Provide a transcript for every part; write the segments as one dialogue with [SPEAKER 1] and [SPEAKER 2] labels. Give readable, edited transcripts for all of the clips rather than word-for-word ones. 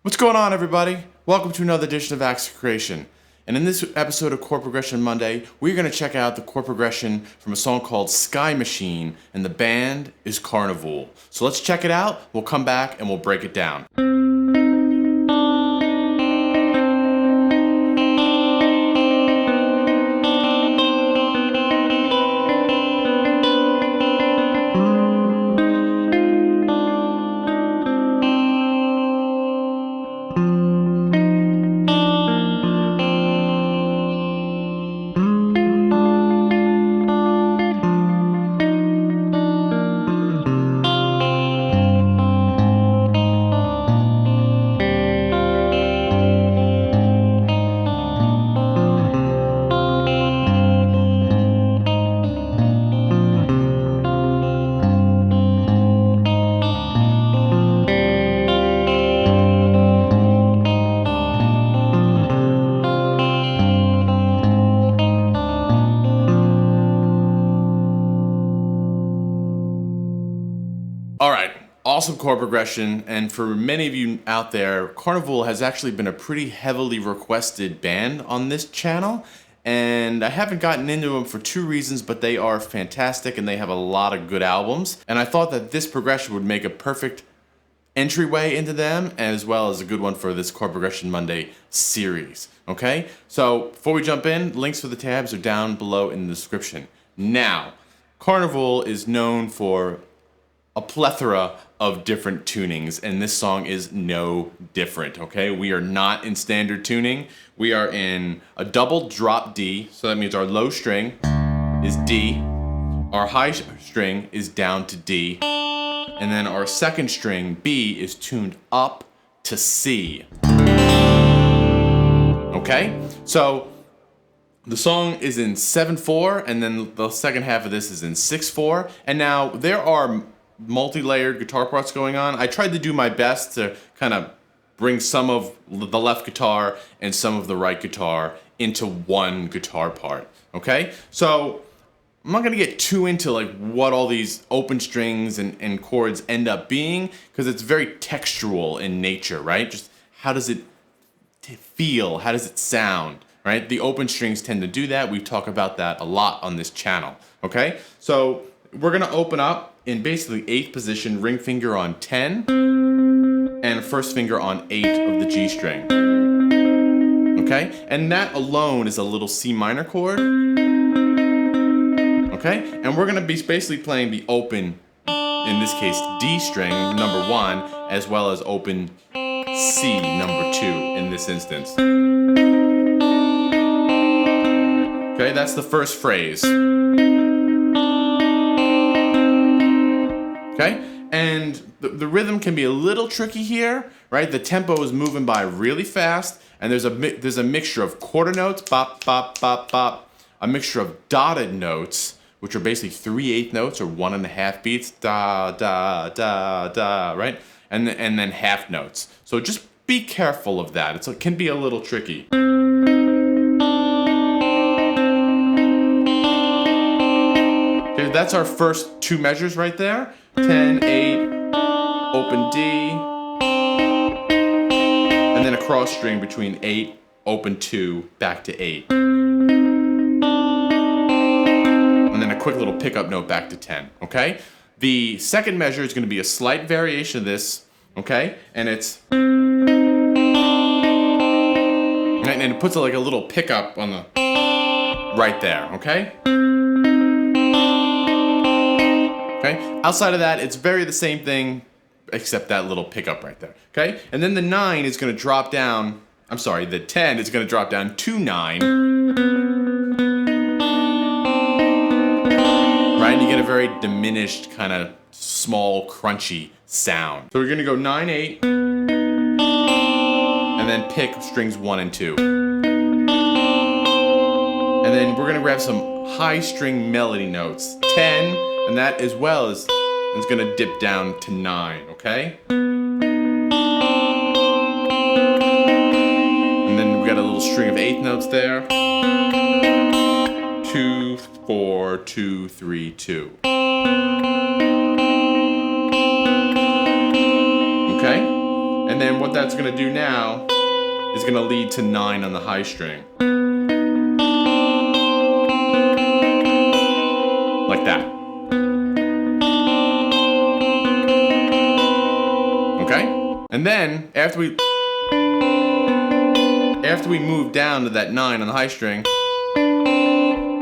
[SPEAKER 1] What's going on, everybody? Welcome to another edition of Acts of Creation. And in this episode of Chord Progression Monday, we're going to check out the chord progression from a song called Sky Machine, and the band is Karnivool. So let's check it out, we'll come back, and we'll break it down. Alright, awesome chord progression, and for many of you out there, Karnivool has actually been a pretty heavily requested band on this channel, and I haven't gotten into them for two reasons, but they are fantastic and they have a lot of good albums, and I thought that this progression would make a perfect entryway into them, as well as a good one for this Chord Progression Monday series, okay? So, before we jump in, links for the tabs are down below in the description. Now, Karnivool is known for a plethora of different tunings, and this song is no different, okay? We are not in standard tuning. We are in a double drop D, so that means our low string is D, our high string is down to D, and then our second string, B, is tuned up to C. Okay? So, the song is in 7/4, and then the second half of this is in 6/4, and now there are multi-layered guitar parts going on. I tried to do my best to kind of bring some of the left guitar and some of the right guitar into one guitar part, okay? So I'm not gonna get too into like what all these open strings and chords end up being, because it's very textural in nature, right? Just how does it feel? How does it sound, right? The open strings tend to do that. We talk about that a lot on this channel, okay? So we're gonna open up in basically 8th position, ring finger on 10, and first finger on 8 of the G string. Okay? And that alone is a little C minor chord. Okay? And we're gonna be basically playing the open, in this case, D string, number 1, as well as open C, number 2, in this instance. Okay, that's the first phrase. Okay, and the rhythm can be a little tricky here, right? The tempo is moving by really fast, and there's a mixture of quarter notes, bop, bop, bop, bop, a mixture of dotted notes, which are basically 3/8 notes or 1.5 beats, da, da, da, da, right? And then half notes. So just be careful of that. It can be a little tricky. Okay, that's our first two measures right there. 10, 8, open D, and then a cross string between 8, open 2, back to 8. And then a quick little pickup note back to 10, okay? The second measure is going to be a slight variation of this, okay? And it's... And it puts like a little pickup on the... right there, okay? Okay? Outside of that, it's very the same thing, except that little pickup right there. Okay? And then the 9 is going to drop down, I'm sorry, the 10 is going to drop down to 9. Right? And you get a very diminished, kind of small, crunchy sound. So we're going to go 9, 8, and then pick strings 1 and 2. And then we're going to grab some high string melody notes. 10, and that as well is going to dip down to 9, okay? And then we got a little string of 8th notes there. 2, 4, 2, 3, 2. Okay? And then what that's gonna do now is gonna lead to 9 on the high string. Like that. Okay? And then, after we move down to that 9 on the high string,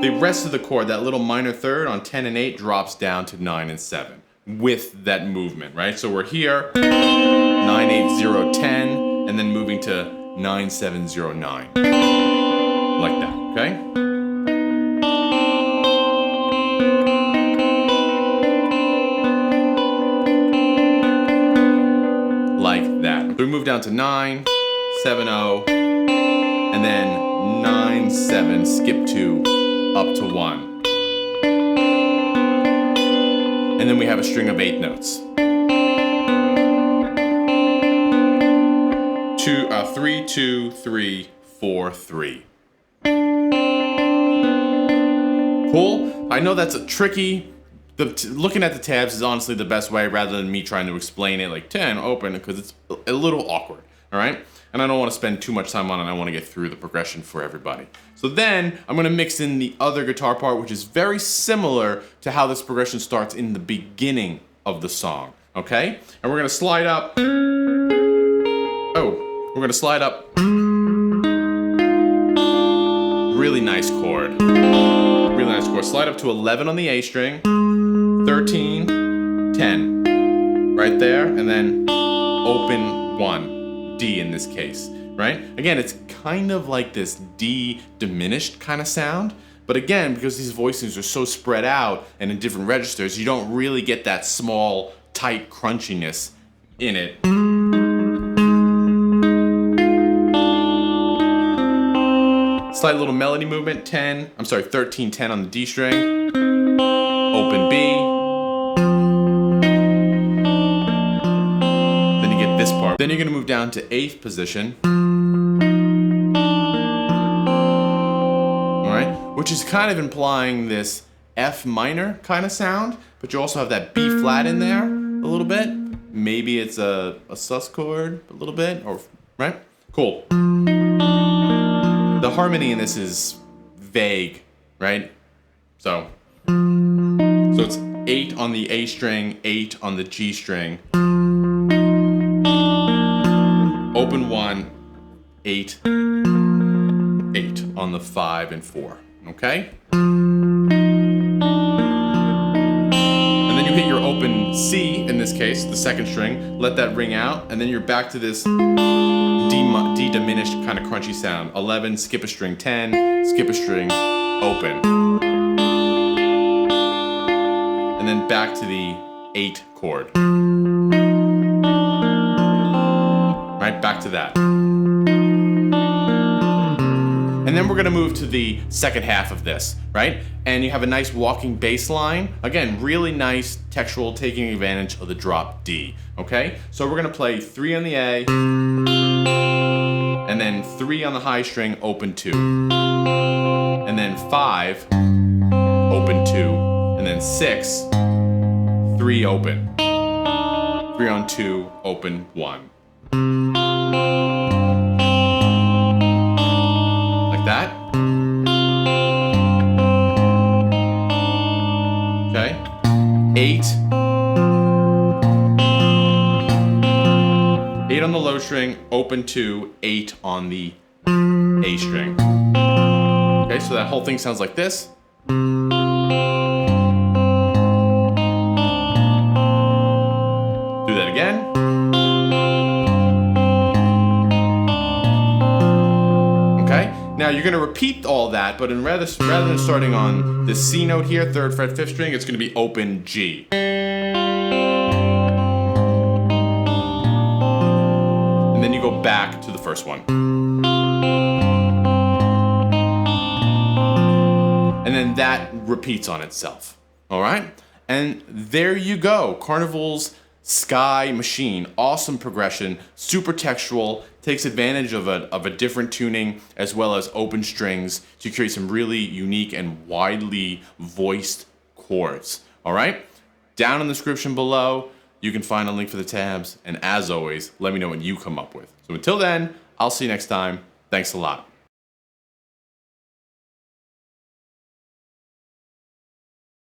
[SPEAKER 1] the rest of the chord, that little minor third on 10 and 8, drops down to 9 and 7 with that movement, right? So we're here, 9, 8, 0, 10, and then moving to 9, 7, 0, 9. Like that, okay? Like that. So we move down to 9, 7, 0, and then 9, 7, skip 2, up to 1. And then we have a string of 8 notes. 3, 2, 3, 4, 3. Cool? I know that's a tricky. Looking at the tabs is honestly the best way rather than me trying to explain it like 10, open, because it's a little awkward, all right? And I don't want to spend too much time on it. I want to get through the progression for everybody. So then I'm going to mix in the other guitar part, which is very similar to how this progression starts in the beginning of the song, okay? And we're going to slide up. We're going to slide up. Really nice chord. Really nice chord. Slide up to 11 on the A string, 13, 10. Right there, and then open 1, D in this case, right? Again, it's kind of like this D diminished kind of sound, but again, because these voicings are so spread out and in different registers, you don't really get that small, tight crunchiness in it. Slight little melody movement, 13, 10 on the D string, open B. Then you get this part. Then you're gonna move down to 8th position. All right, which is kind of implying this F minor kind of sound, but you also have that B flat in there a little bit. Maybe it's a sus chord a little bit, or right? Cool. The harmony in this is vague, right? So it's 8 on the A string, 8 on the G string, open 1, 8, 8 on the 5 and 4, okay? And then you hit your open C, in this case, the 2nd string, let that ring out, and then you're back to this D diminished kind of crunchy sound. 11, skip a string, 10, skip a string, open. And then back to the 8 chord. Right, back to that. And then we're gonna move to the second half of this, right? And you have a nice walking bass line. Again, really nice textural, taking advantage of the drop D, okay? So we're gonna play 3 on the A, and then 3 on the high string, open 2. And then 5, open 2. And then 6, 3 open. 3 on 2, open 1. Like that. Okay. 8. 8 on the low string, open 2, 8 on the A string. Okay, so that whole thing sounds like this. Do that again. Okay, now you're gonna repeat all that, but rather than starting on the C note here, 3rd fret, 5th string, it's gonna be open G. Then you go back to the first one. And then that repeats on itself, all right? And there you go, Karnivool's Sky Machine. Awesome progression, super textual, takes advantage of a different tuning as well as open strings to create some really unique and widely voiced chords, all right? Down in the description below, you can find a link for the tabs. And as always, let me know what you come up with. So until then, I'll see you next time. Thanks a lot.